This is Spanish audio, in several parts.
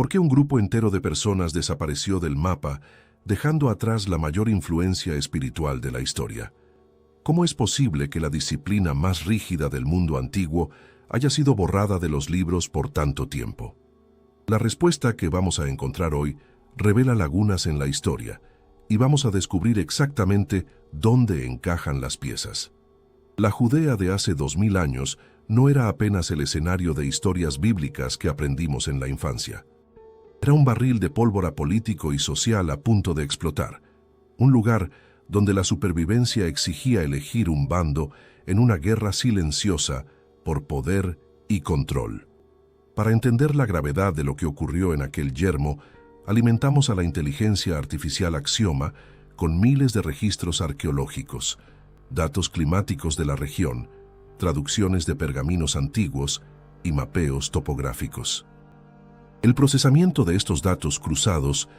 ¿Por qué un grupo entero de personas desapareció del mapa, dejando atrás la mayor influencia espiritual de la historia? ¿Cómo es posible que la disciplina más rígida del mundo antiguo haya sido borrada de los libros por tanto tiempo? La respuesta que vamos a encontrar hoy revela lagunas en la historia, y vamos a descubrir exactamente dónde encajan las piezas. La Judea de hace 2000 años no era apenas el escenario de historias bíblicas que aprendimos en la infancia. Era un barril de pólvora político y social a punto de explotar, un lugar donde la supervivencia exigía elegir un bando en una guerra silenciosa por poder y control. Para entender la gravedad de lo que ocurrió en aquel yermo, alimentamos a la inteligencia artificial Axioma con miles de registros arqueológicos, datos climáticos de la región, traducciones de pergaminos antiguos y mapeos topográficos. El procesamiento de estos datos cruzados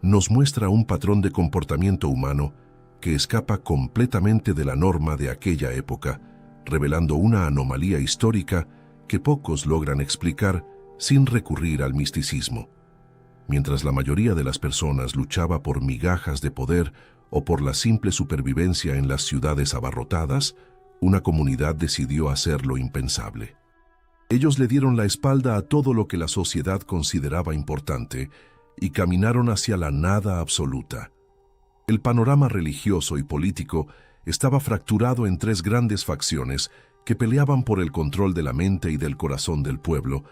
nos muestra un patrón de comportamiento humano que escapa completamente de la norma de aquella época, revelando una anomalía histórica que pocos logran explicar sin recurrir al misticismo. Mientras la mayoría de las personas luchaba por migajas de poder o por la simple supervivencia en las ciudades abarrotadas, una comunidad decidió hacer lo impensable. Ellos le dieron la espalda a todo lo que la sociedad consideraba importante y caminaron hacia la nada absoluta. El panorama religioso y político estaba fracturado en tres grandes facciones que peleaban por el control de la mente y del corazón del pueblo,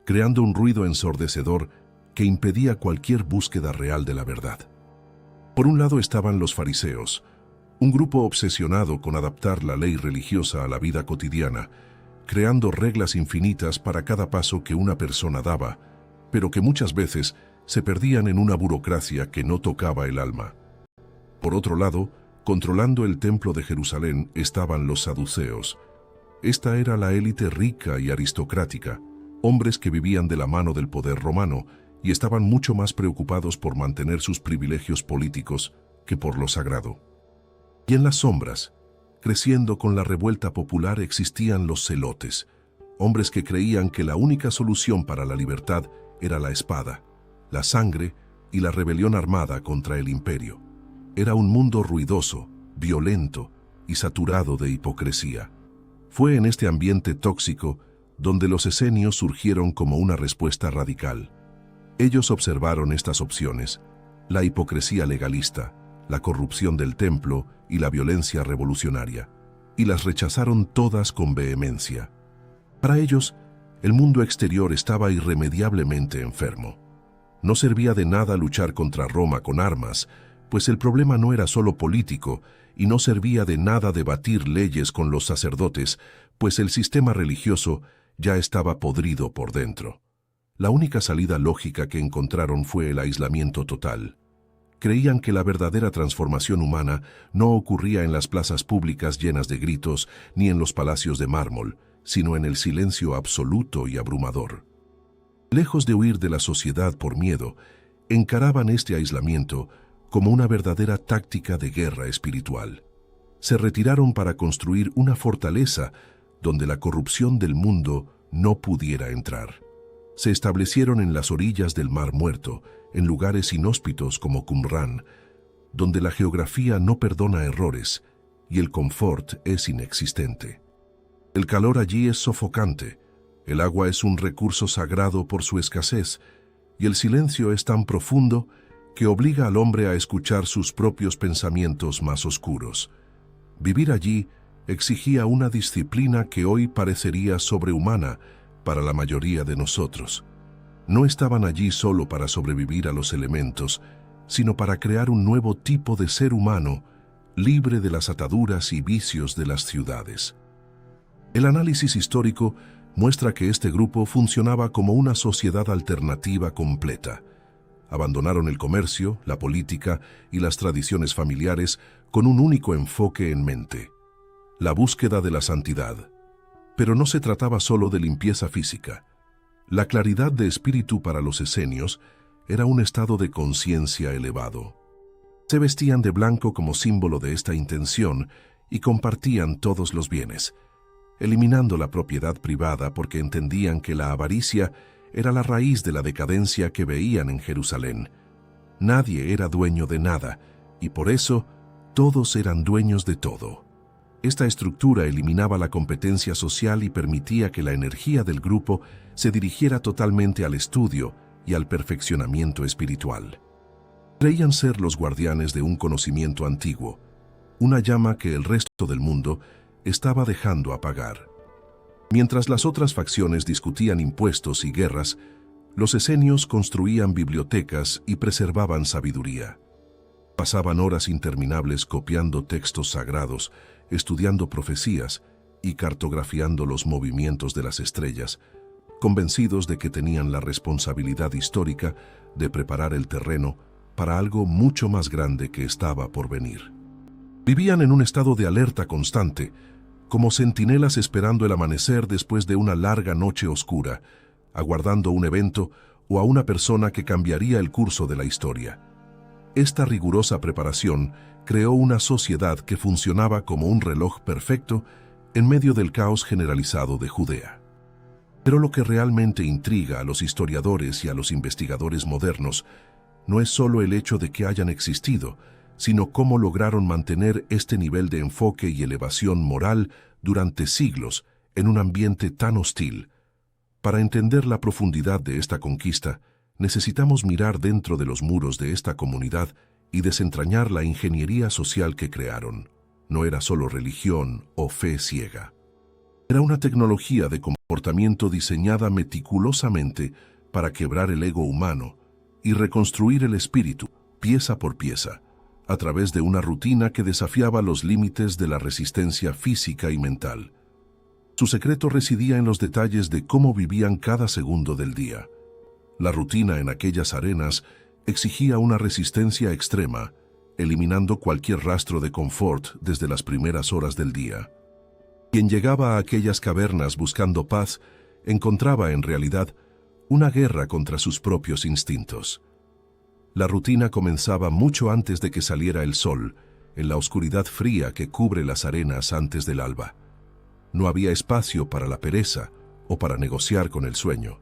creando un ruido ensordecedor que impedía cualquier búsqueda real de la verdad. Por un lado estaban los fariseos, un grupo obsesionado con adaptar la ley religiosa a la vida cotidiana, creando reglas infinitas para cada paso que una persona daba, pero que muchas veces se perdían en una burocracia que no tocaba el alma. Por otro lado, controlando el templo de Jerusalén estaban los saduceos. Esta era la élite rica y aristocrática, hombres que vivían de la mano del poder romano y estaban mucho más preocupados por mantener sus privilegios políticos que por lo sagrado. Y en las sombras, creciendo con la revuelta popular, existían los celotes, hombres que creían que la única solución para la libertad era la espada, la sangre y la rebelión armada contra el imperio. Era un mundo ruidoso, violento y saturado de hipocresía. Fue en este ambiente tóxico donde los esenios surgieron como una respuesta radical. Ellos observaron estas opciones: la hipocresía legalista, la corrupción del templo y la violencia revolucionaria, y las rechazaron todas con vehemencia. Para ellos, el mundo exterior estaba irremediablemente enfermo. No servía de nada luchar contra Roma con armas, pues el problema no era solo político, y no servía de nada debatir leyes con los sacerdotes, pues el sistema religioso ya estaba podrido por dentro. La única salida lógica que encontraron fue el aislamiento total. Creían que la verdadera transformación humana no ocurría en las plazas públicas llenas de gritos ni en los palacios de mármol, sino en el silencio absoluto y abrumador. Lejos de huir de la sociedad por miedo, encaraban este aislamiento como una verdadera táctica de guerra espiritual. Se retiraron para construir una fortaleza donde la corrupción del mundo no pudiera entrar. Se establecieron en las orillas del Mar Muerto, en lugares inhóspitos como Qumrán, donde la geografía no perdona errores y el confort es inexistente. El calor allí es sofocante, el agua es un recurso sagrado por su escasez, y el silencio es tan profundo que obliga al hombre a escuchar sus propios pensamientos más oscuros. Vivir allí exigía una disciplina que hoy parecería sobrehumana para la mayoría de nosotros. No estaban allí solo para sobrevivir a los elementos, sino para crear un nuevo tipo de ser humano, libre de las ataduras y vicios de las ciudades. El análisis histórico muestra que este grupo funcionaba como una sociedad alternativa completa. Abandonaron el comercio, la política y las tradiciones familiares con un único enfoque en mente: la búsqueda de la santidad. Pero no se trataba solo de limpieza física. La claridad de espíritu para los esenios era un estado de conciencia elevado. Se vestían de blanco como símbolo de esta intención y compartían todos los bienes, eliminando la propiedad privada porque entendían que la avaricia era la raíz de la decadencia que veían en Jerusalén. Nadie era dueño de nada, y por eso todos eran dueños de todo. Esta estructura eliminaba la competencia social y permitía que la energía del grupo se dirigiera totalmente al estudio y al perfeccionamiento espiritual. Creían ser los guardianes de un conocimiento antiguo, una llama que el resto del mundo estaba dejando apagar. Mientras las otras facciones discutían impuestos y guerras, los esenios construían bibliotecas y preservaban sabiduría. Pasaban horas interminables copiando textos sagrados, estudiando profecías y cartografiando los movimientos de las estrellas, convencidos de que tenían la responsabilidad histórica de preparar el terreno para algo mucho más grande que estaba por venir. Vivían en un estado de alerta constante, como centinelas esperando el amanecer después de una larga noche oscura, aguardando un evento o a una persona que cambiaría el curso de la historia. Esta rigurosa preparación creó una sociedad que funcionaba como un reloj perfecto en medio del caos generalizado de Judea. Pero lo que realmente intriga a los historiadores y a los investigadores modernos no es solo el hecho de que hayan existido, sino cómo lograron mantener este nivel de enfoque y elevación moral durante siglos en un ambiente tan hostil. Para entender la profundidad de esta conquista, necesitamos mirar dentro de los muros de esta comunidad y desentrañar la ingeniería social que crearon. No era solo religión o fe ciega. Era una tecnología de comportamiento diseñada meticulosamente para quebrar el ego humano y reconstruir el espíritu, pieza por pieza, a través de una rutina que desafiaba los límites de la resistencia física y mental. Su secreto residía en los detalles de cómo vivían cada segundo del día. La rutina en aquellas arenas exigía una resistencia extrema, eliminando cualquier rastro de confort desde las primeras horas del día. Quien llegaba a aquellas cavernas buscando paz, encontraba en realidad una guerra contra sus propios instintos. La rutina comenzaba mucho antes de que saliera el sol, en la oscuridad fría que cubre las arenas antes del alba. No había espacio para la pereza o para negociar con el sueño.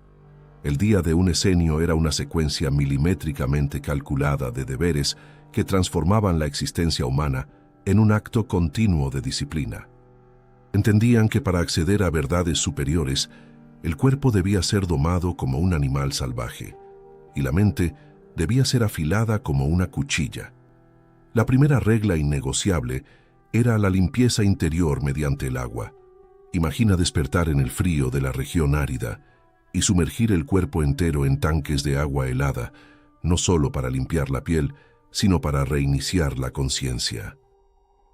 El día de un esenio era una secuencia milimétricamente calculada de deberes que transformaban la existencia humana en un acto continuo de disciplina. Entendían que para acceder a verdades superiores, el cuerpo debía ser domado como un animal salvaje, y la mente debía ser afilada como una cuchilla. La primera regla innegociable era la limpieza interior mediante el agua. Imagina despertar en el frío de la región árida y sumergir el cuerpo entero en tanques de agua helada, no solo para limpiar la piel, sino para reiniciar la conciencia.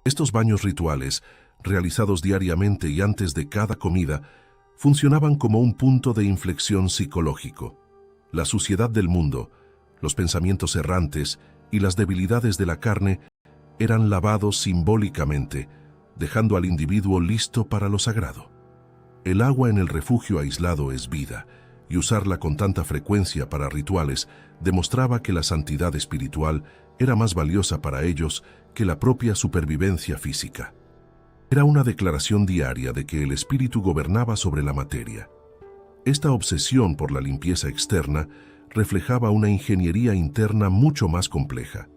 Estos baños rituales, realizados diariamente y antes de cada comida, funcionaban como un punto de inflexión psicológico. La suciedad del mundo, los pensamientos errantes y las debilidades de la carne eran lavados simbólicamente, dejando al individuo listo para lo sagrado. El agua en el refugio aislado es vida, y usarla con tanta frecuencia para rituales demostraba que la santidad espiritual era más valiosa para ellos que la propia supervivencia física. Era una declaración diaria de que el espíritu gobernaba sobre la materia. Esta obsesión por la limpieza externa reflejaba una ingeniería interna mucho más compleja.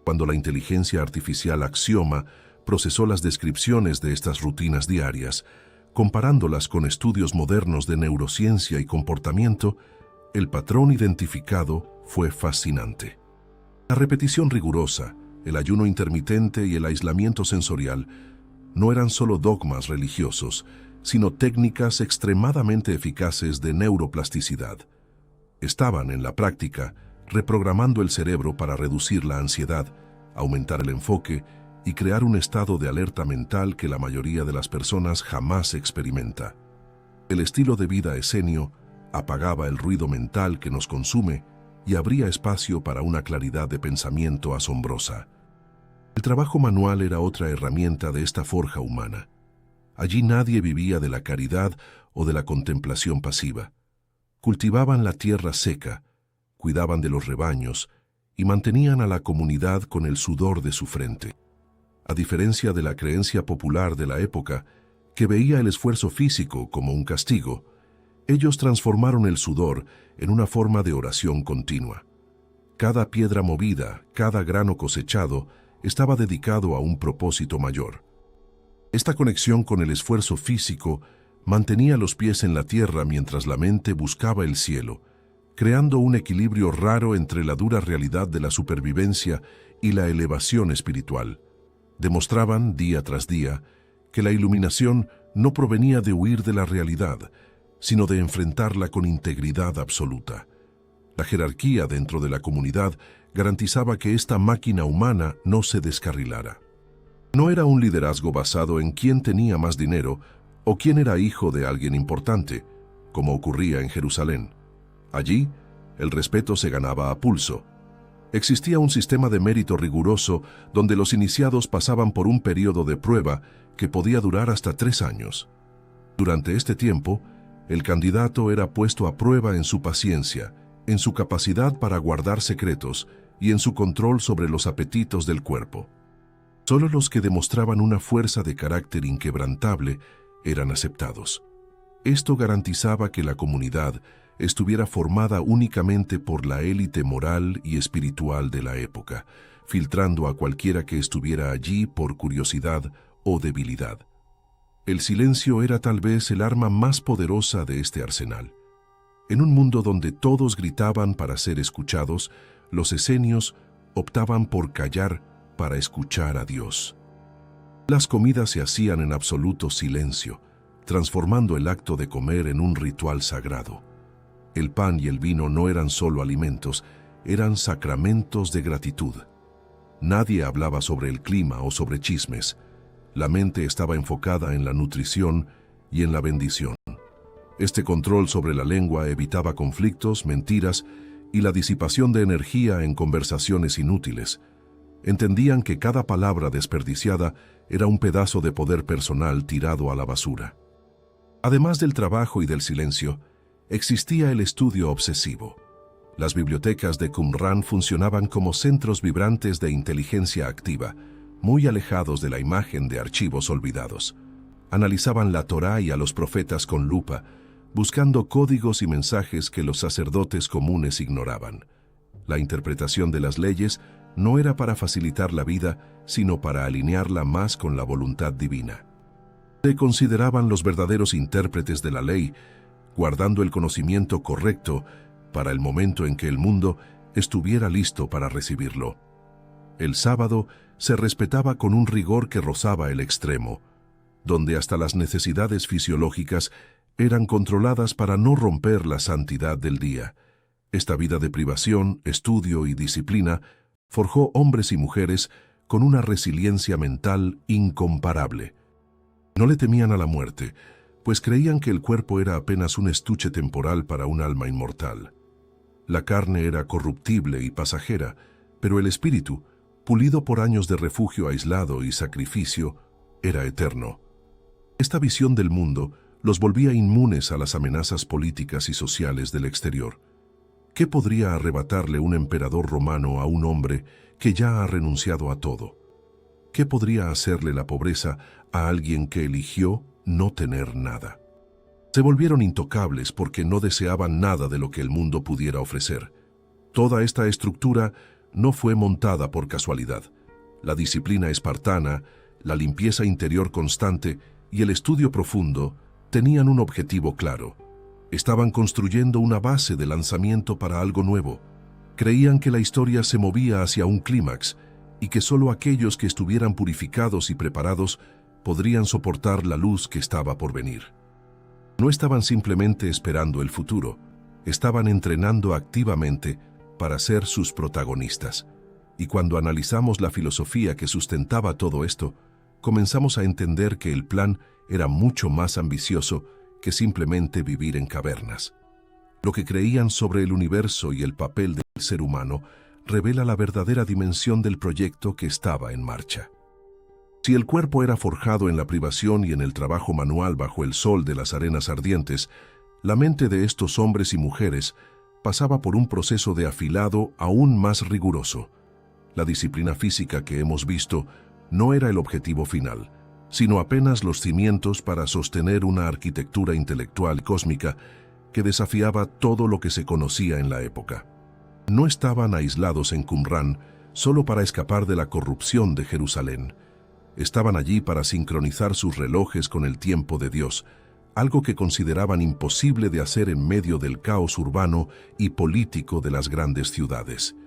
Cuando la inteligencia artificial Axioma procesó las descripciones de estas rutinas diarias, comparándolas con estudios modernos de neurociencia y comportamiento, el patrón identificado fue fascinante. La repetición rigurosa, el ayuno intermitente y el aislamiento sensorial no eran solo dogmas religiosos, sino técnicas extremadamente eficaces de neuroplasticidad. Estaban, en la práctica, reprogramando el cerebro para reducir la ansiedad, aumentar el enfoque y crear un estado de alerta mental que la mayoría de las personas jamás experimenta. El estilo de vida esenio apagaba el ruido mental que nos consume y abría espacio para una claridad de pensamiento asombrosa. El trabajo manual era otra herramienta de esta forja humana. Allí nadie vivía de la caridad o de la contemplación pasiva. Cultivaban la tierra seca, cuidaban de los rebaños y mantenían a la comunidad con el sudor de su frente. A diferencia de la creencia popular de la época, que veía el esfuerzo físico como un castigo, Ellos transformaron el sudor en una forma de oración continua. Cada piedra movida, cada grano cosechado, estaba dedicado a un propósito mayor. Esta conexión con el esfuerzo físico mantenía los pies en la tierra mientras la mente buscaba el cielo, creando un equilibrio raro entre la dura realidad de la supervivencia y la elevación espiritual. Demostraban, día tras día, que la iluminación no provenía de huir de la realidad, sino de enfrentarla con integridad absoluta. La jerarquía dentro de la comunidad garantizaba que esta máquina humana no se descarrilara. No era un liderazgo basado en quién tenía más dinero o quién era hijo de alguien importante, como ocurría en Jerusalén. Allí, el respeto se ganaba a pulso. Existía un sistema de mérito riguroso donde los iniciados pasaban por un periodo de prueba que podía durar hasta 3 años. Durante este tiempo, el candidato era puesto a prueba en su paciencia, en su capacidad para guardar secretos y en su control sobre los apetitos del cuerpo. Solo los que demostraban una fuerza de carácter inquebrantable eran aceptados. Esto garantizaba que la comunidad estuviera formada únicamente por la élite moral y espiritual de la época, filtrando a cualquiera que estuviera allí por curiosidad o debilidad. El silencio era tal vez el arma más poderosa de este arsenal. En un mundo donde todos gritaban para ser escuchados, los esenios optaban por callar para escuchar a Dios. Las comidas se hacían en absoluto silencio, transformando el acto de comer en un ritual sagrado. El pan y el vino no eran solo alimentos, eran sacramentos de gratitud. Nadie hablaba sobre el clima o sobre chismes. La mente estaba enfocada en la nutrición y en la bendición. Este control sobre la lengua evitaba conflictos, mentiras y la disipación de energía en conversaciones inútiles. Entendían que cada palabra desperdiciada era un pedazo de poder personal tirado a la basura. Además del trabajo y del silencio, existía el estudio obsesivo. Las bibliotecas de Qumran funcionaban como centros vibrantes de inteligencia activa, muy alejados de la imagen de archivos olvidados. Analizaban la Torá y a los profetas con lupa, buscando códigos y mensajes que los sacerdotes comunes ignoraban. La interpretación de las leyes no era para facilitar la vida, sino para alinearla más con la voluntad divina. Se consideraban los verdaderos intérpretes de la ley, guardando el conocimiento correcto para el momento en que el mundo estuviera listo para recibirlo. El sábado se respetaba con un rigor que rozaba el extremo, donde hasta las necesidades fisiológicas eran controladas para no romper la santidad del día. Esta vida de privación, estudio y disciplina forjó hombres y mujeres con una resiliencia mental incomparable. No le temían a la muerte, pues creían que el cuerpo era apenas un estuche temporal para un alma inmortal. La carne era corruptible y pasajera, pero el espíritu, pulido por años de refugio aislado y sacrificio, era eterno. Esta visión del mundo los volvía inmunes a las amenazas políticas y sociales del exterior. ¿Qué podría arrebatarle un emperador romano a un hombre que ya ha renunciado a todo? ¿Qué podría hacerle la pobreza a alguien que eligió no tener nada? Se volvieron intocables porque no deseaban nada de lo que el mundo pudiera ofrecer. Toda esta estructura no fue montada por casualidad. La disciplina espartana, la limpieza interior constante y el estudio profundo tenían un objetivo claro. Estaban construyendo una base de lanzamiento para algo nuevo. Creían que la historia se movía hacia un clímax y que solo aquellos que estuvieran purificados y preparados podrían soportar la luz que estaba por venir. No estaban simplemente esperando el futuro, estaban entrenando activamente para ser sus protagonistas. Y cuando analizamos la filosofía que sustentaba todo esto, comenzamos a entender que el plan era mucho más ambicioso que simplemente vivir en cavernas. Lo que creían sobre el universo y el papel del ser humano revela la verdadera dimensión del proyecto que estaba en marcha. Si el cuerpo era forjado en la privación y en el trabajo manual bajo el sol de las arenas ardientes, la mente de estos hombres y mujeres pasaba por un proceso de afilado aún más riguroso. La disciplina física que hemos visto no era el objetivo final, sino apenas los cimientos para sostener una arquitectura intelectual cósmica que desafiaba todo lo que se conocía en la época. No estaban aislados en Qumrán solo para escapar de la corrupción de Jerusalén. Estaban allí para sincronizar sus relojes con el tiempo de Dios, algo que consideraban imposible de hacer en medio del caos urbano y político de las grandes ciudades.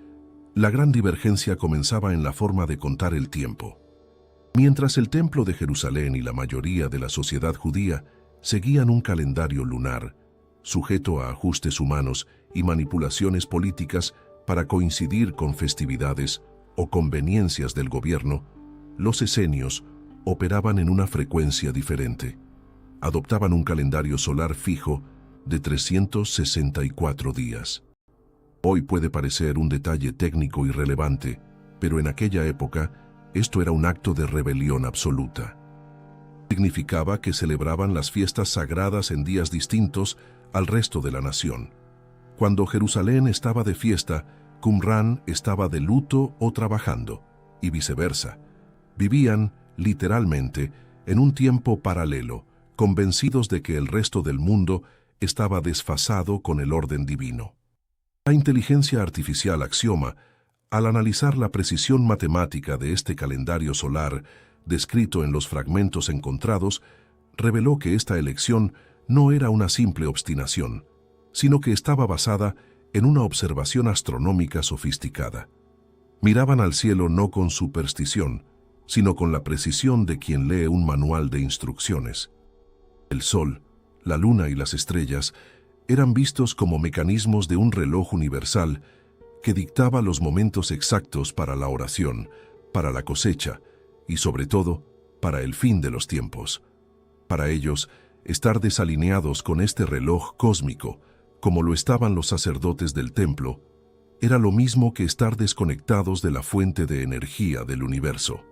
La gran divergencia comenzaba en la forma de contar el tiempo. Mientras el Templo de Jerusalén y la mayoría de la sociedad judía seguían un calendario lunar, sujeto a ajustes humanos y manipulaciones políticas para coincidir con festividades o conveniencias del gobierno, los esenios operaban en una frecuencia diferente. Adoptaban un calendario solar fijo de 364 días. Hoy puede parecer un detalle técnico irrelevante, pero en aquella época esto era un acto de rebelión absoluta. Significaba que celebraban las fiestas sagradas en días distintos al resto de la nación. Cuando Jerusalén estaba de fiesta, Qumrán estaba de luto o trabajando, y viceversa. Vivían, literalmente, en un tiempo paralelo, convencidos de que el resto del mundo estaba desfasado con el orden divino. La inteligencia artificial Axioma, al analizar la precisión matemática de este calendario solar descrito en los fragmentos encontrados, reveló que esta elección no era una simple obstinación, sino que estaba basada en una observación astronómica sofisticada. Miraban al cielo no con superstición, sino con la precisión de quien lee un manual de instrucciones. El sol, la luna y las estrellas eran vistos como mecanismos de un reloj universal que dictaba los momentos exactos para la oración, para la cosecha y, sobre todo, para el fin de los tiempos. Para ellos, estar desalineados con este reloj cósmico, como lo estaban los sacerdotes del templo, era lo mismo que estar desconectados de la fuente de energía del universo.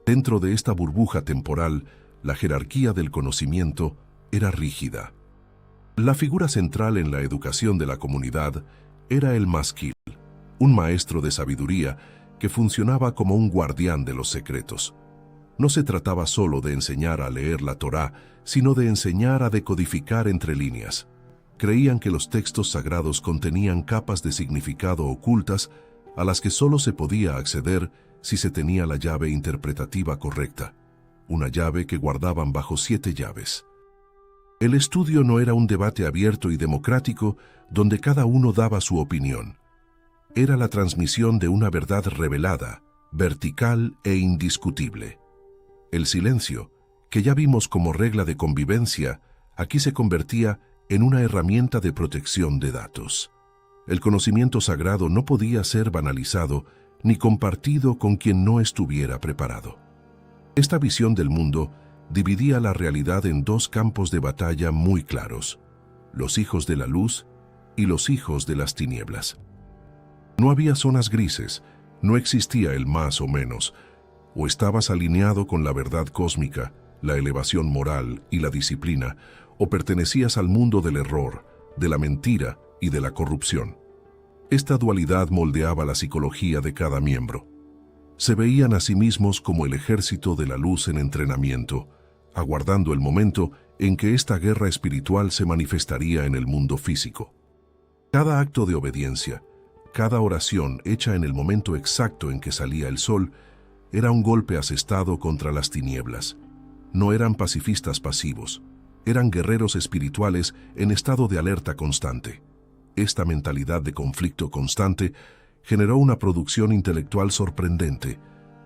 Dentro de esta burbuja temporal, la jerarquía del conocimiento era rígida. La figura central en la educación de la comunidad era el maskil, un maestro de sabiduría que funcionaba como un guardián de los secretos. No se trataba solo de enseñar a leer la Torá, sino de enseñar a decodificar entre líneas. Creían que los textos sagrados contenían capas de significado ocultas a las que solo se podía acceder si se tenía la llave interpretativa correcta, una llave que guardaban bajo 7 llaves. El estudio no era un debate abierto y democrático donde cada uno daba su opinión. Era la transmisión de una verdad revelada, vertical e indiscutible. El silencio, que ya vimos como regla de convivencia, aquí se convertía en una herramienta de protección de datos. El conocimiento sagrado no podía ser banalizado ni compartido con quien no estuviera preparado. Esta visión del mundo dividía la realidad en 2 campos de batalla muy claros: los hijos de la luz y los hijos de las tinieblas. No había zonas grises, no existía el más o menos. O estabas alineado con la verdad cósmica, la elevación moral y la disciplina, o pertenecías al mundo del error, de la mentira y de la corrupción. Esta dualidad moldeaba la psicología de cada miembro. Se veían a sí mismos como el ejército de la luz en entrenamiento, aguardando el momento en que esta guerra espiritual se manifestaría en el mundo físico. Cada acto de obediencia, cada oración hecha en el momento exacto en que salía el sol, era un golpe asestado contra las tinieblas. No eran pacifistas pasivos, eran guerreros espirituales en estado de alerta constante. Esta mentalidad de conflicto constante generó una producción intelectual sorprendente,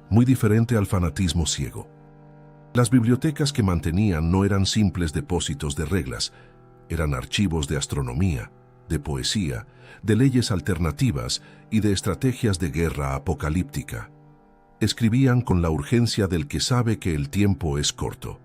muy diferente al fanatismo ciego. Las bibliotecas que mantenían no eran simples depósitos de reglas, eran archivos de astronomía, de poesía, de leyes alternativas y de estrategias de guerra apocalíptica. Escribían con la urgencia del que sabe que el tiempo es corto.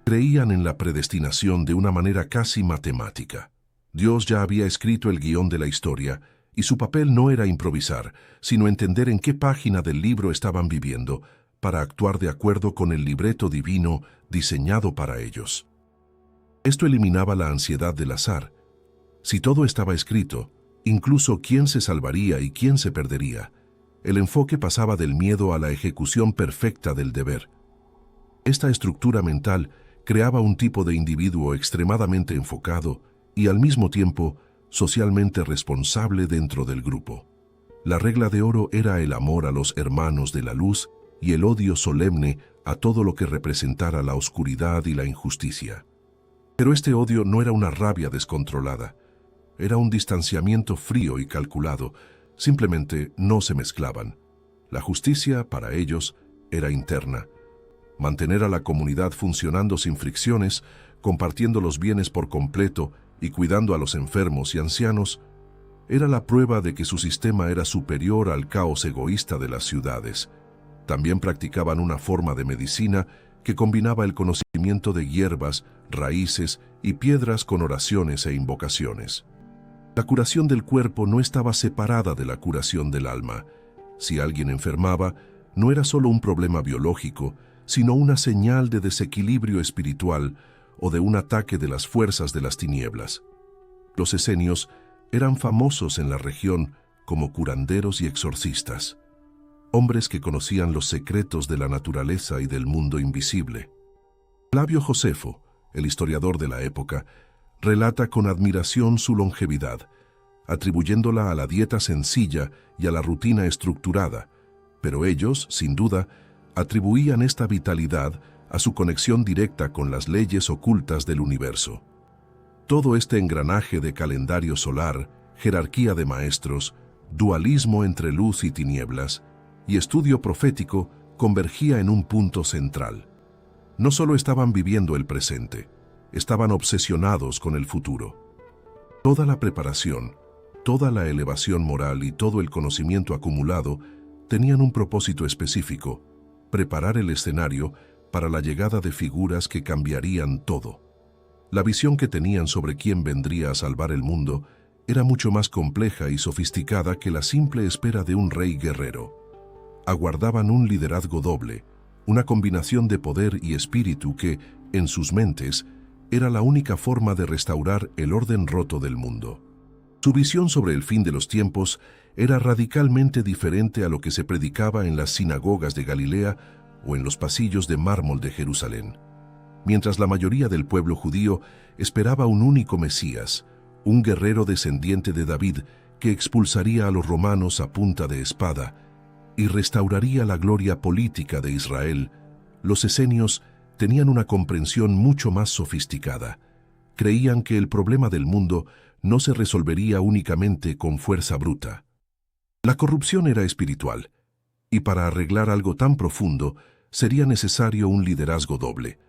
Creían en la predestinación de una manera casi matemática. Dios ya había escrito el guión de la historia, y su papel no era improvisar, sino entender en qué página del libro estaban viviendo para actuar de acuerdo con el libreto divino diseñado para ellos. Esto eliminaba la ansiedad del azar. Si todo estaba escrito, incluso quién se salvaría y quién se perdería, el enfoque pasaba del miedo a la ejecución perfecta del deber. Esta estructura mental creaba un tipo de individuo extremadamente enfocado, y al mismo tiempo socialmente responsable dentro del grupo. La regla de oro era el amor a los hermanos de la luz y el odio solemne a todo lo que representara la oscuridad y la injusticia. Pero este odio no era una rabia descontrolada, era un distanciamiento frío y calculado, simplemente no se mezclaban. La justicia, para ellos, era interna. Mantener a la comunidad funcionando sin fricciones, compartiendo los bienes por completo y cuidando a los enfermos y ancianos, era la prueba de que su sistema era superior al caos egoísta de las ciudades. También practicaban una forma de medicina que combinaba el conocimiento de hierbas, raíces y piedras con oraciones e invocaciones. La curación del cuerpo no estaba separada de la curación del alma. Si alguien enfermaba, no era solo un problema biológico, sino una señal de desequilibrio espiritual o de un ataque de las fuerzas de las tinieblas. Los esenios eran famosos en la región como curanderos y exorcistas, hombres que conocían los secretos de la naturaleza y del mundo invisible. Flavio Josefo, el historiador de la época, relata con admiración su longevidad, atribuyéndola a la dieta sencilla y a la rutina estructurada, pero ellos, sin duda, atribuían esta vitalidad a su conexión directa con las leyes ocultas del universo. Todo este engranaje de calendario solar, jerarquía de maestros, dualismo entre luz y tinieblas, y estudio profético convergía en un punto central. No solo estaban viviendo el presente, estaban obsesionados con el futuro. Toda la preparación, toda la elevación moral y todo el conocimiento acumulado tenían un propósito específico: preparar el escenario para la llegada de figuras que cambiarían todo. La visión que tenían sobre quién vendría a salvar el mundo era mucho más compleja y sofisticada que la simple espera de un rey guerrero. Aguardaban un liderazgo doble, una combinación de poder y espíritu que, en sus mentes, era la única forma de restaurar el orden roto del mundo. Su visión sobre el fin de los tiempos era radicalmente diferente a lo que se predicaba en las sinagogas de Galilea o en los pasillos de mármol de Jerusalén. Mientras la mayoría del pueblo judío esperaba un único Mesías, un guerrero descendiente de David que expulsaría a los romanos a punta de espada y restauraría la gloria política de Israel, los esenios tenían una comprensión mucho más sofisticada. Creían que el problema del mundo no se resolvería únicamente con fuerza bruta. La corrupción era espiritual, y para arreglar algo tan profundo sería necesario un liderazgo doble.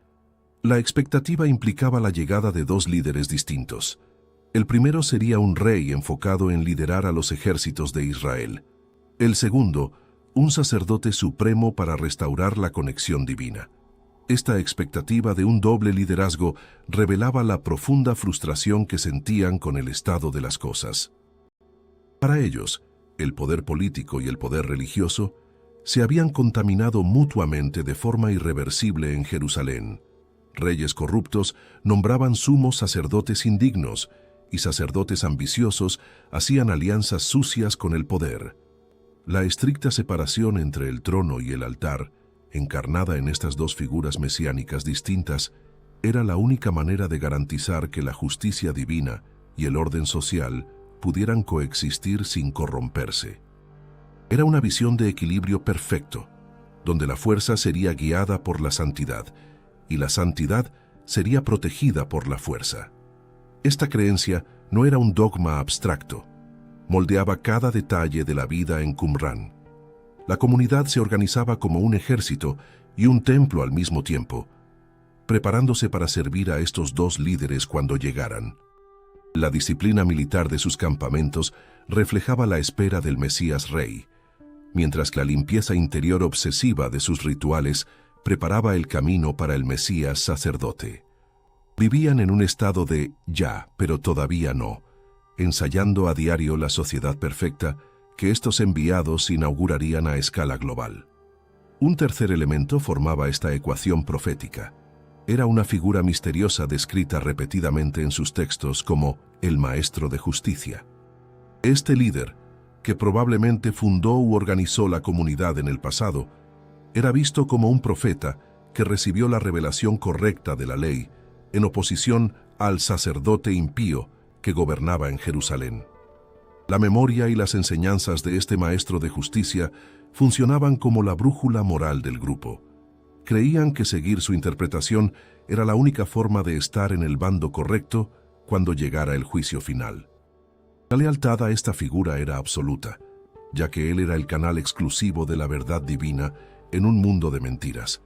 La expectativa implicaba la llegada de dos líderes distintos. El primero sería un rey enfocado en liderar a los ejércitos de Israel. El segundo, un sacerdote supremo para restaurar la conexión divina. Esta expectativa de un doble liderazgo revelaba la profunda frustración que sentían con el estado de las cosas. Para ellos, el poder político y el poder religioso se habían contaminado mutuamente de forma irreversible en Jerusalén. Reyes corruptos nombraban sumos sacerdotes indignos y sacerdotes ambiciosos hacían alianzas sucias con el poder. La estricta separación entre el trono y el altar, encarnada en estas dos figuras mesiánicas distintas, era la única manera de garantizar que la justicia divina y el orden social pudieran coexistir sin corromperse. Era una visión de equilibrio perfecto, donde la fuerza sería guiada por la santidad y la santidad sería protegida por la fuerza. Esta creencia no era un dogma abstracto, moldeaba cada detalle de la vida en Qumrán. La comunidad se organizaba como un ejército y un templo al mismo tiempo, preparándose para servir a estos dos líderes cuando llegaran. La disciplina militar de sus campamentos reflejaba la espera del Mesías Rey, mientras que la limpieza interior obsesiva de sus rituales preparaba el camino para el Mesías sacerdote. Vivían en un estado de ya, pero todavía no, ensayando a diario la sociedad perfecta que estos enviados inaugurarían a escala global. Un tercer elemento formaba esta ecuación profética. Era una figura misteriosa descrita repetidamente en sus textos como el Maestro de Justicia. Este líder, que probablemente fundó u organizó la comunidad en el pasado, era visto como un profeta que recibió la revelación correcta de la ley en oposición al sacerdote impío que gobernaba en Jerusalén. La memoria y las enseñanzas de este maestro de justicia funcionaban como la brújula moral del grupo. Creían que seguir su interpretación era la única forma de estar en el bando correcto cuando llegara el juicio final. La lealtad a esta figura era absoluta, ya que él era el canal exclusivo de la verdad divina en un mundo de mentiras.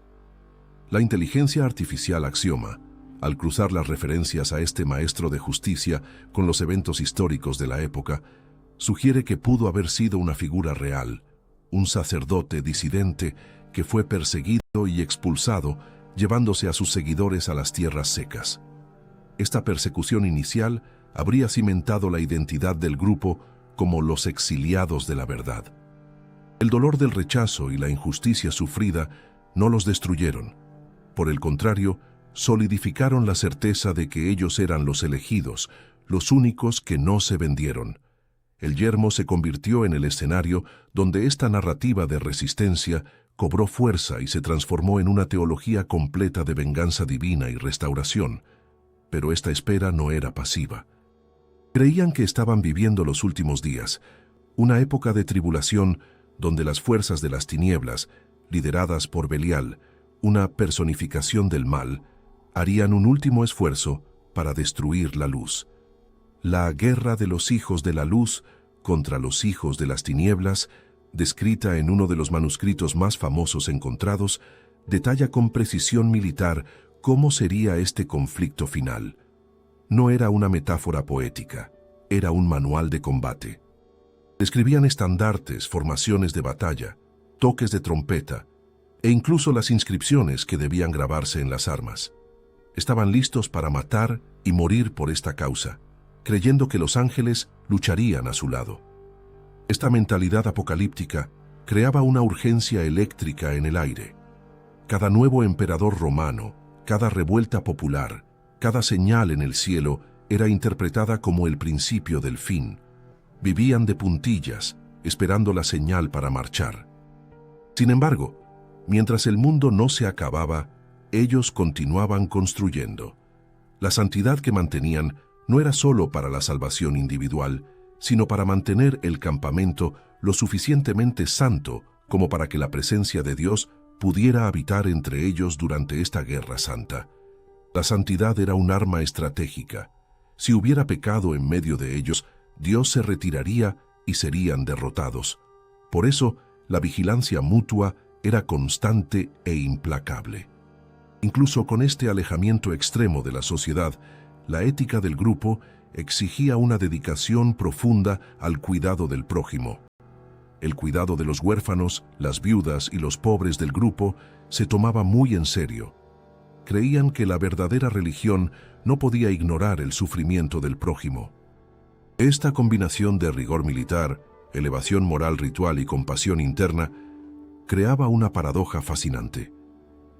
La inteligencia artificial Axioma, al cruzar las referencias a este maestro de justicia con los eventos históricos de la época, sugiere que pudo haber sido una figura real, un sacerdote disidente que fue perseguido y expulsado, llevándose a sus seguidores a las tierras secas. Esta persecución inicial habría cimentado la identidad del grupo como los exiliados de la verdad. El dolor del rechazo y la injusticia sufrida no los destruyeron. Por el contrario, solidificaron la certeza de que ellos eran los elegidos, los únicos que no se vendieron. El yermo se convirtió en el escenario donde esta narrativa de resistencia cobró fuerza y se transformó en una teología completa de venganza divina y restauración. Pero esta espera no era pasiva. Creían que estaban viviendo los últimos días, una época de tribulación donde las fuerzas de las tinieblas, lideradas por Belial, una personificación del mal, harían un último esfuerzo para destruir la luz. La guerra de los hijos de la luz contra los hijos de las tinieblas, descrita en uno de los manuscritos más famosos encontrados, detalla con precisión militar cómo sería este conflicto final. No era una metáfora poética, era un manual de combate. Describían estandartes, formaciones de batalla, toques de trompeta e incluso las inscripciones que debían grabarse en las armas. Estaban listos para matar y morir por esta causa, creyendo que los ángeles lucharían a su lado. Esta mentalidad apocalíptica creaba una urgencia eléctrica en el aire. Cada nuevo emperador romano, cada revuelta popular, cada señal en el cielo era interpretada como el principio del fin. Vivían de puntillas, esperando la señal para marchar. Sin embargo, mientras el mundo no se acababa, ellos continuaban construyendo. La santidad que mantenían no era solo para la salvación individual, sino para mantener el campamento lo suficientemente santo como para que la presencia de Dios pudiera habitar entre ellos durante esta guerra santa. La santidad era un arma estratégica. Si hubiera pecado en medio de ellos, Dios se retiraría y serían derrotados. Por eso, la vigilancia mutua era constante e implacable. Incluso con este alejamiento extremo de la sociedad, la ética del grupo exigía una dedicación profunda al cuidado del prójimo. El cuidado de los huérfanos, las viudas y los pobres del grupo se tomaba muy en serio. Creían que la verdadera religión no podía ignorar el sufrimiento del prójimo. Esta combinación de rigor militar, elevación moral ritual y compasión interna creaba una paradoja fascinante.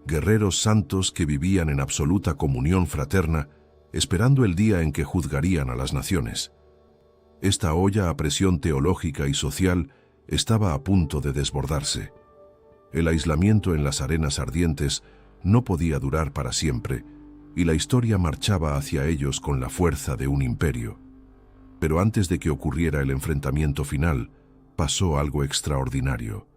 Guerreros santos que vivían en absoluta comunión fraterna, esperando el día en que juzgarían a las naciones. Esta olla a presión teológica y social estaba a punto de desbordarse. El aislamiento en las arenas ardientes no podía durar para siempre, y la historia marchaba hacia ellos con la fuerza de un imperio. Pero antes de que ocurriera el enfrentamiento final, pasó algo extraordinario.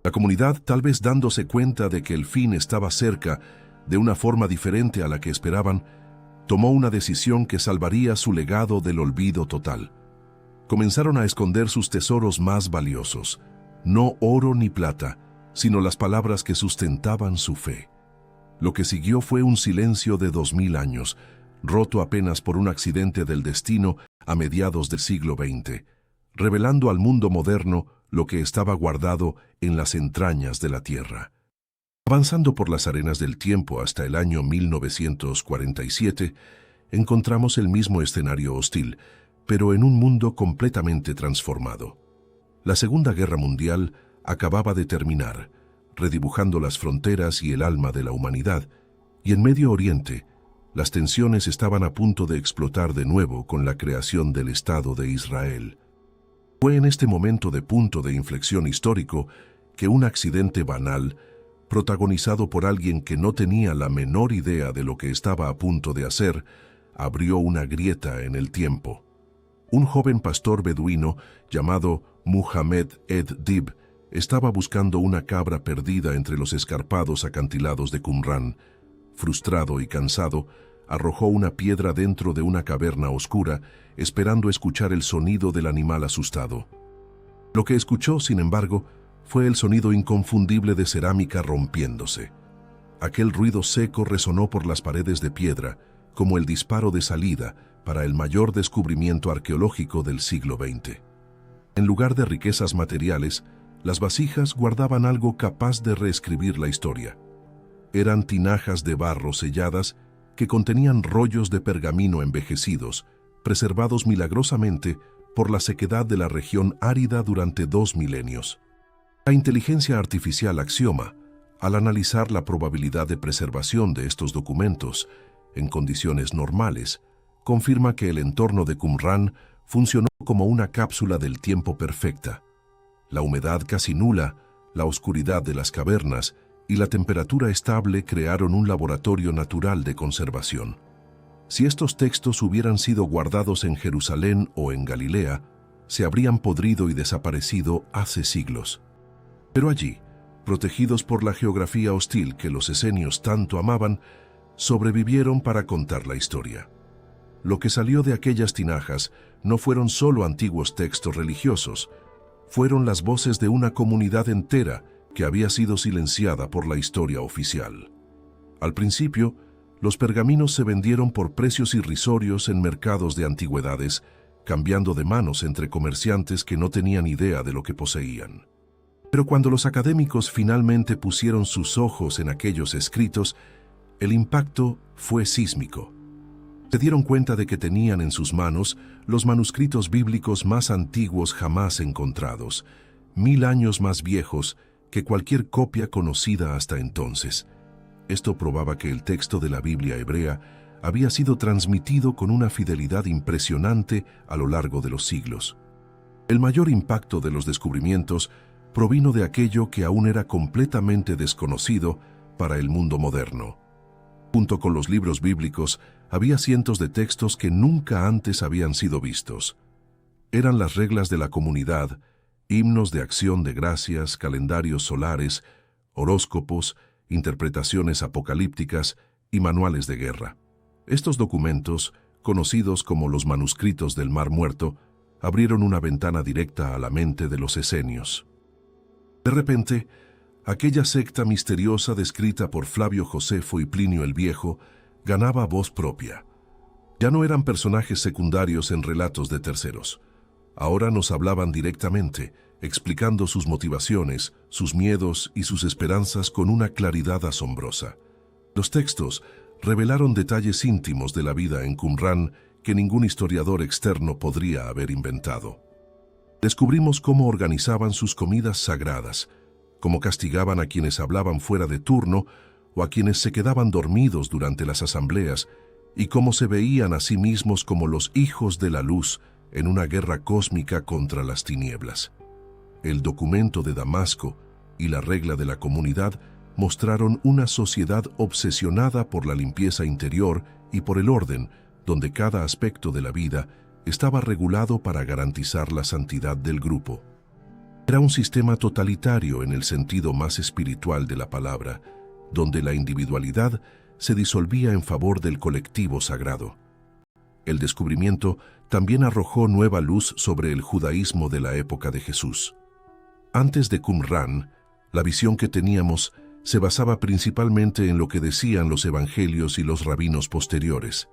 La comunidad, tal vez dándose cuenta de que el fin estaba cerca, de una forma diferente a la que esperaban, tomó una decisión que salvaría su legado del olvido total. Comenzaron a esconder sus tesoros más valiosos, no oro ni plata, sino las palabras que sustentaban su fe. Lo que siguió fue un silencio de 2000 años, roto apenas por un accidente del destino a mediados del siglo XX, revelando al mundo moderno lo que estaba guardado en las entrañas de la tierra. Avanzando por las arenas del tiempo hasta el año 1947, encontramos el mismo escenario hostil, pero en un mundo completamente transformado. La Segunda Guerra Mundial acababa de terminar, redibujando las fronteras y el alma de la humanidad, y en Medio Oriente, las tensiones estaban a punto de explotar de nuevo con la creación del Estado de Israel. Fue en este momento de punto de inflexión histórico que un accidente banal, protagonizado por alguien que no tenía la menor idea de lo que estaba a punto de hacer, abrió una grieta en el tiempo. Un joven pastor beduino llamado Muhammad ed-Dib estaba buscando una cabra perdida entre los escarpados acantilados de Qumrán. Frustrado y cansado, arrojó una piedra dentro de una caverna oscura, esperando escuchar el sonido del animal asustado. Lo que escuchó, sin embargo, fue el sonido inconfundible de cerámica rompiéndose. Aquel ruido seco resonó por las paredes de piedra, como el disparo de salida para el mayor descubrimiento arqueológico del siglo XX. En lugar de riquezas materiales, las vasijas guardaban algo capaz de reescribir la historia. Eran tinajas de barro selladas que contenían rollos de pergamino envejecidos, preservados milagrosamente por la sequedad de la región árida durante 2 milenios. La inteligencia artificial Axioma, al analizar la probabilidad de preservación de estos documentos en condiciones normales, confirma que el entorno de Qumrán funcionó como una cápsula del tiempo perfecta. La humedad casi nula, la oscuridad de las cavernas y la temperatura estable crearon un laboratorio natural de conservación. Si estos textos hubieran sido guardados en Jerusalén o en Galilea, se habrían podrido y desaparecido hace siglos. Pero allí, protegidos por la geografía hostil que los esenios tanto amaban, sobrevivieron para contar la historia. Lo que salió de aquellas tinajas no fueron solo antiguos textos religiosos, fueron las voces de una comunidad entera que había sido silenciada por la historia oficial. Al principio, los pergaminos se vendieron por precios irrisorios en mercados de antigüedades, cambiando de manos entre comerciantes que no tenían idea de lo que poseían. Pero cuando los académicos finalmente pusieron sus ojos en aquellos escritos, el impacto fue sísmico. Se dieron cuenta de que tenían en sus manos los manuscritos bíblicos más antiguos jamás encontrados, 1000 años más viejos que cualquier copia conocida hasta entonces. Esto probaba que el texto de la Biblia hebrea había sido transmitido con una fidelidad impresionante a lo largo de los siglos. El mayor impacto de los descubrimientos provino de aquello que aún era completamente desconocido para el mundo moderno. Junto con los libros bíblicos, había cientos de textos que nunca antes habían sido vistos. Eran las reglas de la comunidad, himnos de acción de gracias, calendarios solares, horóscopos, interpretaciones apocalípticas y manuales de guerra. Estos documentos, conocidos como los manuscritos del Mar Muerto, abrieron una ventana directa a la mente de los esenios. De repente, aquella secta misteriosa descrita por Flavio Josefo y Plinio el Viejo ganaba voz propia. Ya no eran personajes secundarios en relatos de terceros. Ahora nos hablaban directamente, explicando sus motivaciones, sus miedos y sus esperanzas con una claridad asombrosa. Los textos revelaron detalles íntimos de la vida en Qumrán que ningún historiador externo podría haber inventado. Descubrimos cómo organizaban sus comidas sagradas, cómo castigaban a quienes hablaban fuera de turno o a quienes se quedaban dormidos durante las asambleas, y cómo se veían a sí mismos como los hijos de la luz en una guerra cósmica contra las tinieblas. El documento de Damasco y la regla de la comunidad mostraron una sociedad obsesionada por la limpieza interior y por el orden, donde cada aspecto de la vida estaba regulado para garantizar la santidad del grupo. Era un sistema totalitario en el sentido más espiritual de la palabra, donde la individualidad se disolvía en favor del colectivo sagrado. El descubrimiento también arrojó nueva luz sobre el judaísmo de la época de Jesús. Antes de Qumrán, la visión que teníamos se basaba principalmente en lo que decían los evangelios y los rabinos posteriores.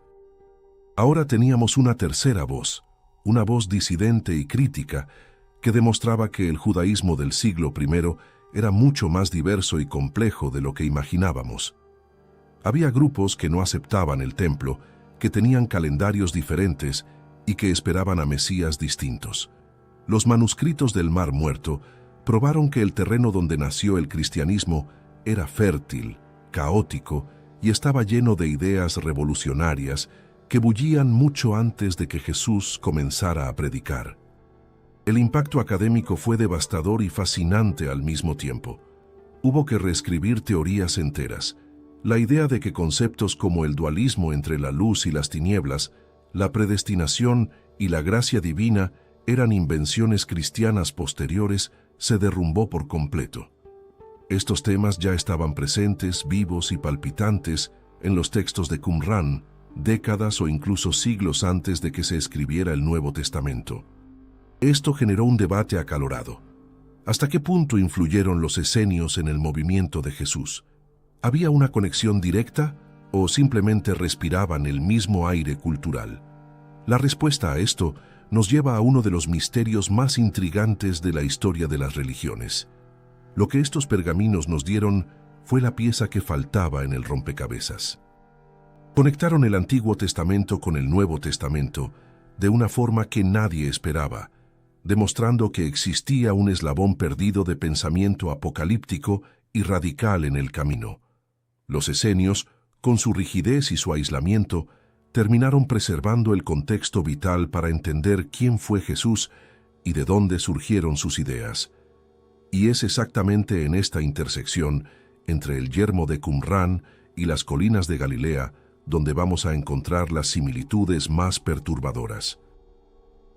Ahora teníamos una tercera voz, una voz disidente y crítica, que demostraba que el judaísmo del siglo I era mucho más diverso y complejo de lo que imaginábamos. Había grupos que no aceptaban el templo, que tenían calendarios diferentes y que esperaban a mesías distintos. Los manuscritos del Mar Muerto probaron que el terreno donde nació el cristianismo era fértil, caótico y estaba lleno de ideas revolucionarias que bullían mucho antes de que Jesús comenzara a predicar. El impacto académico fue devastador y fascinante al mismo tiempo. Hubo que reescribir teorías enteras, La idea de que conceptos como el dualismo entre la luz y las tinieblas, la predestinación y la gracia divina eran invenciones cristianas posteriores se derrumbó por completo. Estos temas ya estaban presentes, vivos y palpitantes en los textos de Qumran, décadas o incluso siglos antes de que se escribiera el Nuevo Testamento. Esto generó un debate acalorado. ¿Hasta qué punto influyeron los esenios en el movimiento de Jesús? ¿Había una conexión directa o simplemente respiraban el mismo aire cultural? La respuesta a esto nos lleva a uno de los misterios más intrigantes de la historia de las religiones. Lo que estos pergaminos nos dieron fue la pieza que faltaba en el rompecabezas. Conectaron el Antiguo Testamento con el Nuevo Testamento de una forma que nadie esperaba, demostrando que existía un eslabón perdido de pensamiento apocalíptico y radical en el camino. Los esenios, con su rigidez y su aislamiento, terminaron preservando el contexto vital para entender quién fue Jesús y de dónde surgieron sus ideas. Y es exactamente en esta intersección, entre el yermo de Qumran y las colinas de Galilea, donde vamos a encontrar las similitudes más perturbadoras.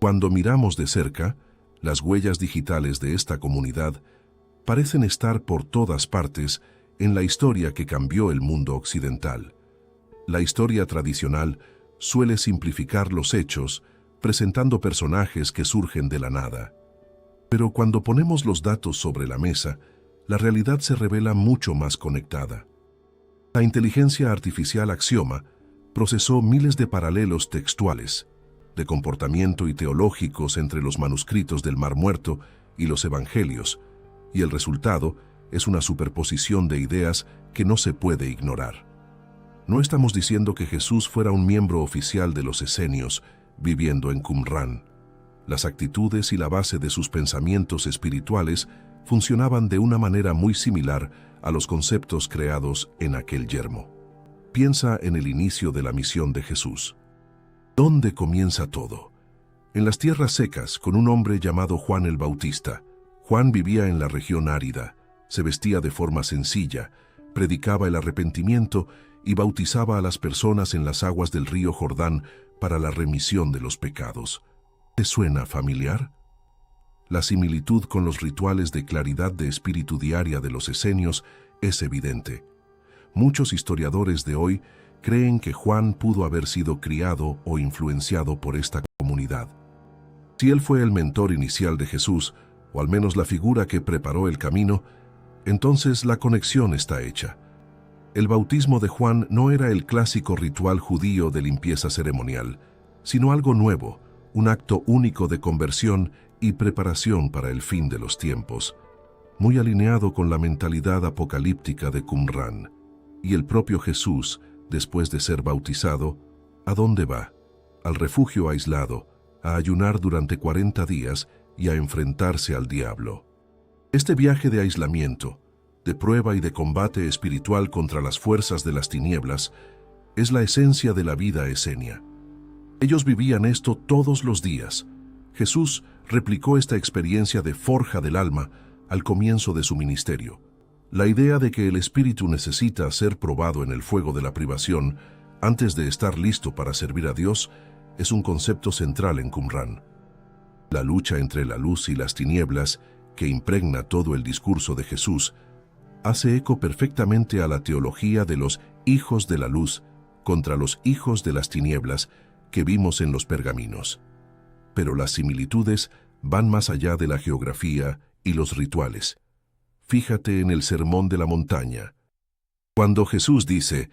Cuando miramos de cerca, las huellas digitales de esta comunidad parecen estar por todas partes en la historia que cambió el mundo occidental. La historia tradicional suele simplificar los hechos, presentando personajes que surgen de la nada. Pero cuando ponemos los datos sobre la mesa, la realidad se revela mucho más conectada. La inteligencia artificial Axioma procesó miles de paralelos textuales, de comportamiento y teológicos entre los manuscritos del Mar Muerto y los Evangelios, y el resultado es una superposición de ideas que no se puede ignorar. No estamos diciendo que Jesús fuera un miembro oficial de los esenios viviendo en Qumran. Las actitudes y la base de sus pensamientos espirituales funcionaban de una manera muy similar a los conceptos creados en aquel yermo. Piensa en el inicio de la misión de Jesús. ¿Dónde comienza todo? En las tierras secas, con un hombre llamado Juan el Bautista. Juan vivía en la región árida, se vestía de forma sencilla, predicaba el arrepentimiento y bautizaba a las personas en las aguas del río Jordán para la remisión de los pecados. ¿Te suena familiar? La similitud con los rituales de claridad de espíritu diaria de los esenios es evidente. Muchos historiadores de hoy creen que Juan pudo haber sido criado o influenciado por esta comunidad. Si él fue el mentor inicial de Jesús, o al menos la figura que preparó el camino, entonces la conexión está hecha. El bautismo de Juan no era el clásico ritual judío de limpieza ceremonial, sino algo nuevo, un acto único de conversión y preparación para el fin de los tiempos, muy alineado con la mentalidad apocalíptica de Qumran. Y el propio Jesús, después de ser bautizado, ¿a dónde va? Al refugio aislado, a ayunar durante 40 días y a enfrentarse al diablo. Este viaje de aislamiento, de prueba y de combate espiritual contra las fuerzas de las tinieblas, es la esencia de la vida esenia. Ellos vivían esto todos los días. Jesús replicó esta experiencia de forja del alma al comienzo de su ministerio. La idea de que el espíritu necesita ser probado en el fuego de la privación antes de estar listo para servir a Dios es un concepto central en Qumran. La lucha entre la luz y las tinieblas, que impregna todo el discurso de Jesús, hace eco perfectamente a la teología de los hijos de la luz contra los hijos de las tinieblas que vimos en los pergaminos. Pero las similitudes van más allá de la geografía y los rituales. Fíjate en el Sermón de la Montaña. Cuando Jesús dice,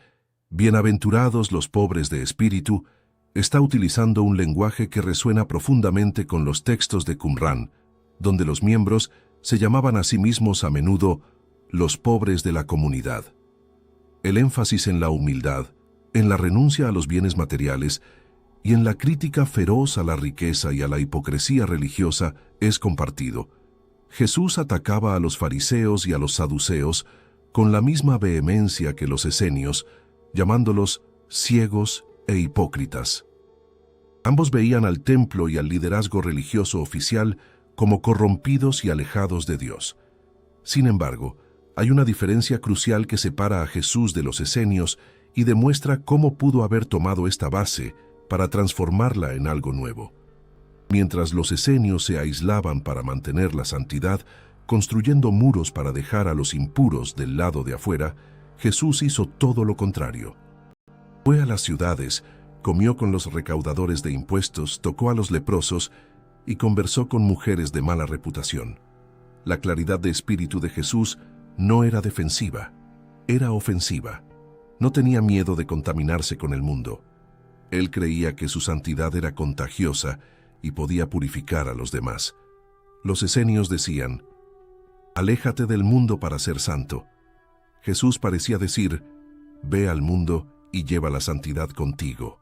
«Bienaventurados los pobres de espíritu», está utilizando un lenguaje que resuena profundamente con los textos de Qumran, donde los miembros se llamaban a sí mismos a menudo los pobres de la comunidad. El énfasis en la humildad, en la renuncia a los bienes materiales y en la crítica feroz a la riqueza y a la hipocresía religiosa es compartido. Jesús atacaba a los fariseos y a los saduceos con la misma vehemencia que los esenios, llamándolos ciegos e hipócritas. Ambos veían al templo y al liderazgo religioso oficial como corrompidos y alejados de Dios. Sin embargo, Hay una diferencia crucial que separa a Jesús de los esenios y demuestra cómo pudo haber tomado esta base para transformarla en algo nuevo. Mientras los esenios se aislaban para mantener la santidad, construyendo muros para dejar a los impuros del lado de afuera, Jesús hizo todo lo contrario. Fue a las ciudades, comió con los recaudadores de impuestos, tocó a los leprosos y conversó con mujeres de mala reputación. La claridad de espíritu de Jesús no era defensiva, era ofensiva. No tenía miedo de contaminarse con el mundo. Él creía que su santidad era contagiosa y podía purificar a los demás. Los esenios decían: «Aléjate del mundo para ser santo». Jesús parecía decir: «Ve al mundo y lleva la santidad contigo».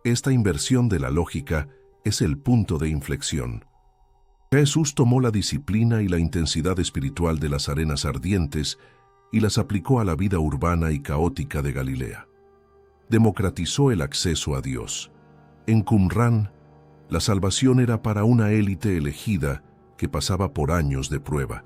Esta inversión de la lógica es el punto de inflexión. Jesús tomó la disciplina y la intensidad espiritual de las arenas ardientes y las aplicó a la vida urbana y caótica de Galilea. Democratizó el acceso a Dios. En Qumrán, la salvación era para una élite elegida que pasaba por años de prueba.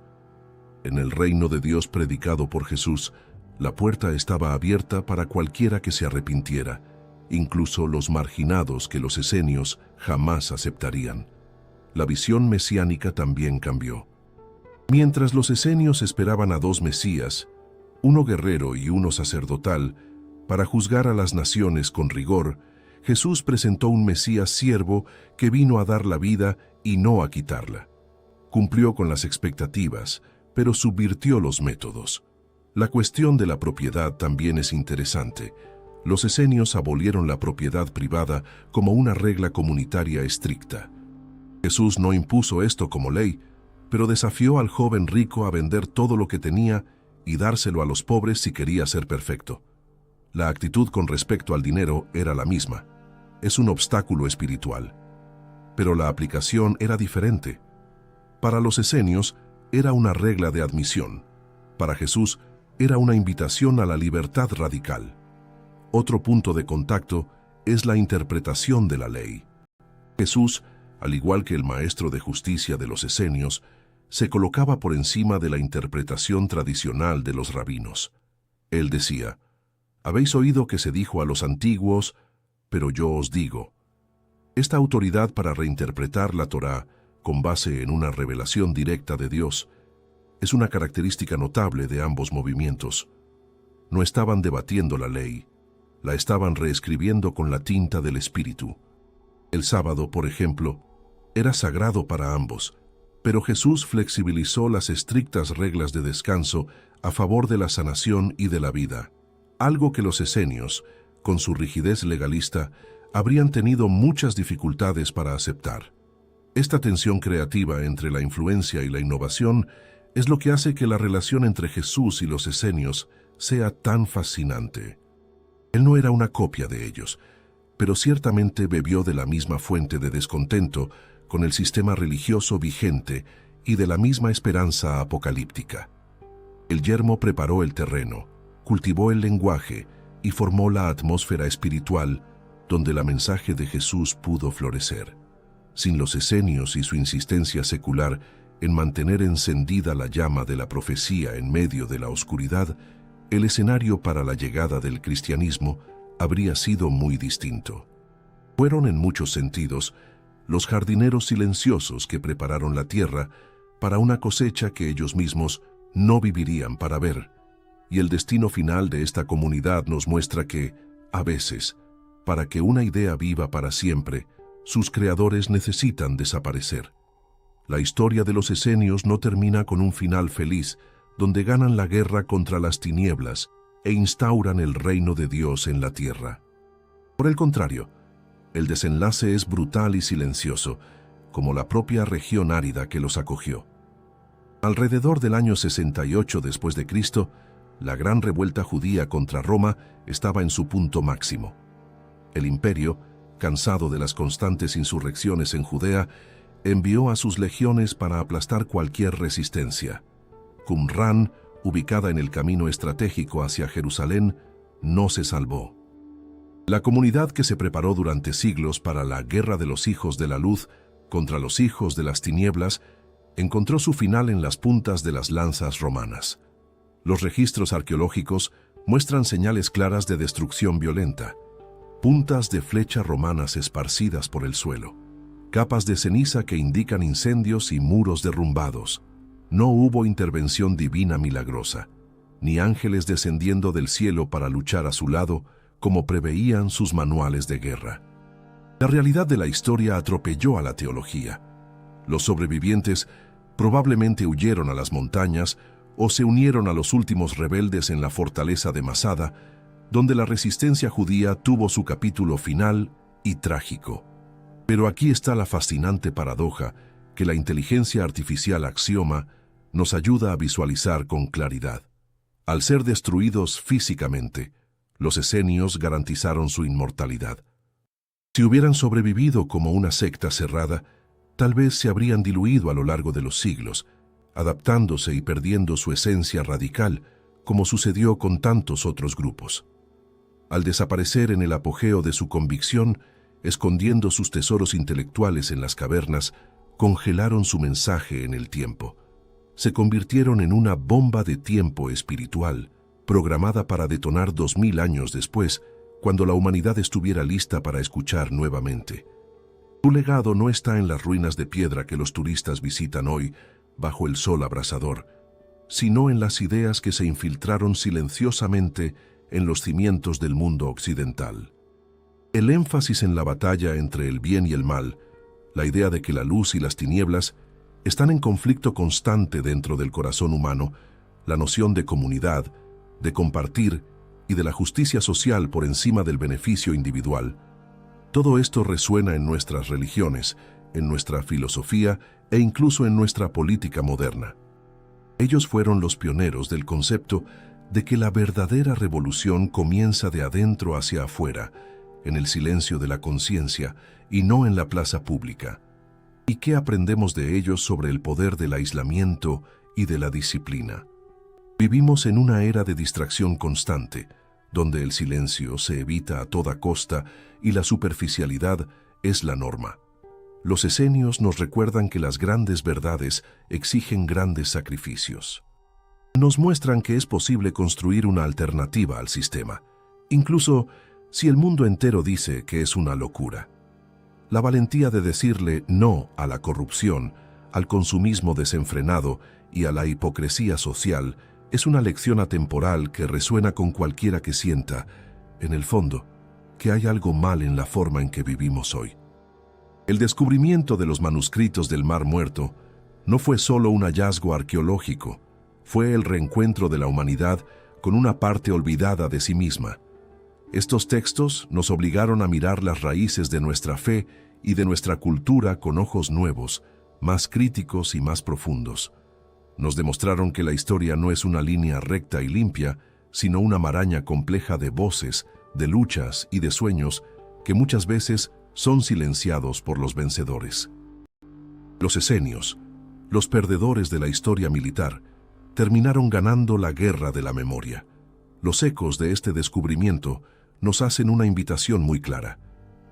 En el reino de Dios predicado por Jesús, la puerta estaba abierta para cualquiera que se arrepintiera, incluso los marginados que los esenios jamás aceptarían. La visión mesiánica también cambió. Mientras los esenios esperaban a dos Mesías, uno guerrero y uno sacerdotal, para juzgar a las naciones con rigor, Jesús presentó un Mesías siervo que vino a dar la vida y no a quitarla. Cumplió con las expectativas, pero subvirtió los métodos. La cuestión de la propiedad también es interesante. Los esenios abolieron la propiedad privada como una regla comunitaria estricta. Jesús no impuso esto como ley, pero desafió al joven rico a vender todo lo que tenía y dárselo a los pobres si quería ser perfecto. La actitud con respecto al dinero era la misma. Es un obstáculo espiritual. Pero la aplicación era diferente. Para los esenios era una regla de admisión. Para Jesús era una invitación a la libertad radical. Otro punto de contacto es la interpretación de la ley. Jesús, al igual que el maestro de justicia de los esenios, se colocaba por encima de la interpretación tradicional de los rabinos. Él decía: «Habéis oído que se dijo a los antiguos, pero yo os digo». Esta autoridad para reinterpretar la Torá, con base en una revelación directa de Dios, es una característica notable de ambos movimientos. No estaban debatiendo la ley, la estaban reescribiendo con la tinta del Espíritu. El sábado, por ejemplo, era sagrado para ambos, pero Jesús flexibilizó las estrictas reglas de descanso a favor de la sanación y de la vida, algo que los esenios, con su rigidez legalista, habrían tenido muchas dificultades para aceptar. Esta tensión creativa entre la influencia y la innovación es lo que hace que la relación entre Jesús y los esenios sea tan fascinante. Él no era una copia de ellos, pero ciertamente bebió de la misma fuente de descontento con el sistema religioso vigente y de la misma esperanza apocalíptica. El yermo preparó el terreno, cultivó el lenguaje y formó la atmósfera espiritual donde el mensaje de Jesús pudo florecer. Sin los esenios y su insistencia secular en mantener encendida la llama de la profecía en medio de la oscuridad, el escenario para la llegada del cristianismo habría sido muy distinto. Fueron en muchos sentidos los jardineros silenciosos que prepararon la tierra para una cosecha que ellos mismos no vivirían para ver, y el destino final de esta comunidad nos muestra que, a veces, para que una idea viva para siempre, sus creadores necesitan desaparecer. La historia de los esenios no termina con un final feliz, donde ganan la guerra contra las tinieblas e instauran el reino de Dios en la tierra. Por el contrario, el desenlace es brutal y silencioso, como la propia región árida que los acogió. Alrededor del año 68 después de Cristo, la gran revuelta judía contra Roma estaba en su punto máximo. El imperio, cansado de las constantes insurrecciones en Judea, envió a sus legiones para aplastar cualquier resistencia. Qumrán, ubicada en el camino estratégico hacia Jerusalén, no se salvó. La comunidad que se preparó durante siglos para la guerra de los hijos de la luz contra los hijos de las tinieblas encontró su final en las puntas de las lanzas romanas. Los registros arqueológicos muestran señales claras de destrucción violenta. Puntas de flecha romanas esparcidas por el suelo. Capas de ceniza que indican incendios y muros derrumbados. No hubo intervención divina milagrosa, ni ángeles descendiendo del cielo para luchar a su lado, como preveían sus manuales de guerra. La realidad de la historia atropelló a la teología. Los sobrevivientes probablemente huyeron a las montañas o se unieron a los últimos rebeldes en la fortaleza de Masada, donde la resistencia judía tuvo su capítulo final y trágico. Pero aquí está la fascinante paradoja que la inteligencia artificial Axioma nos ayuda a visualizar con claridad. Al ser destruidos físicamente, los esenios garantizaron su inmortalidad. Si hubieran sobrevivido como una secta cerrada, tal vez se habrían diluido a lo largo de los siglos, adaptándose y perdiendo su esencia radical, como sucedió con tantos otros grupos. Al desaparecer en el apogeo de su convicción, escondiendo sus tesoros intelectuales en las cavernas, congelaron su mensaje en el tiempo. Se convirtieron en una bomba de tiempo espiritual, programada para detonar 2000 años después, cuando la humanidad estuviera lista para escuchar nuevamente. Su legado no está en las ruinas de piedra que los turistas visitan hoy, bajo el sol abrasador, sino en las ideas que se infiltraron silenciosamente en los cimientos del mundo occidental. El énfasis en la batalla entre el bien y el mal, la idea de que la luz y las tinieblas están en conflicto constante dentro del corazón humano, la noción de comunidad, de compartir y de la justicia social por encima del beneficio individual. Todo esto resuena en nuestras religiones, en nuestra filosofía e incluso en nuestra política moderna. Ellos fueron los pioneros del concepto de que la verdadera revolución comienza de adentro hacia afuera, en el silencio de la conciencia y no en la plaza pública. ¿Y qué aprendemos de ellos sobre el poder del aislamiento y de la disciplina? Vivimos en una era de distracción constante, donde el silencio se evita a toda costa y la superficialidad es la norma. Los esenios nos recuerdan que las grandes verdades exigen grandes sacrificios. Nos muestran que es posible construir una alternativa al sistema, incluso si el mundo entero dice que es una locura. La valentía de decirle no a la corrupción, al consumismo desenfrenado y a la hipocresía social es una lección atemporal que resuena con cualquiera que sienta, en el fondo, que hay algo mal en la forma en que vivimos hoy. El descubrimiento de los manuscritos del Mar Muerto no fue solo un hallazgo arqueológico, fue el reencuentro de la humanidad con una parte olvidada de sí misma. Estos textos nos obligaron a mirar las raíces de nuestra fe y de nuestra cultura con ojos nuevos, más críticos y más profundos. Nos demostraron que la historia no es una línea recta y limpia, sino una maraña compleja de voces, de luchas y de sueños que muchas veces son silenciados por los vencedores. Los esenios, los perdedores de la historia militar, terminaron ganando la guerra de la memoria. Los ecos de este descubrimiento nos hacen una invitación muy clara.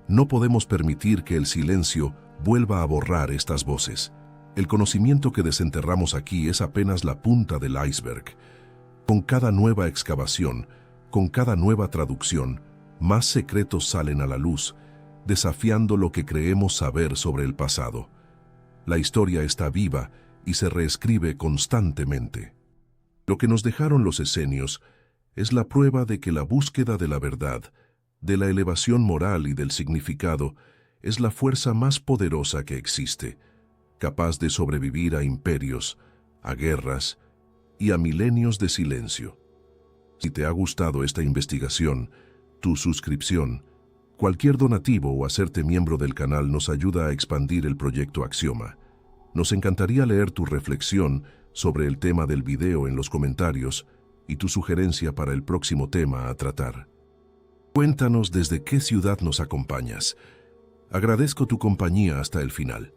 No podemos permitir que el silencio vuelva a borrar estas voces. El conocimiento que desenterramos aquí es apenas la punta del iceberg. Con cada nueva excavación, con cada nueva traducción, más secretos salen a la luz, desafiando lo que creemos saber sobre el pasado. La historia está viva y se reescribe constantemente. Lo que nos dejaron los esenios es la prueba de que la búsqueda de la verdad, de la elevación moral y del significado es la fuerza más poderosa que existe, capaz de sobrevivir a imperios, a guerras y a milenios de silencio. Si te ha gustado esta investigación, tu suscripción, cualquier donativo o hacerte miembro del canal nos ayuda a expandir el proyecto Axioma. Nos encantaría leer tu reflexión sobre el tema del video en los comentarios y tu sugerencia para el próximo tema a tratar. Cuéntanos desde qué ciudad nos acompañas. Agradezco tu compañía hasta el final.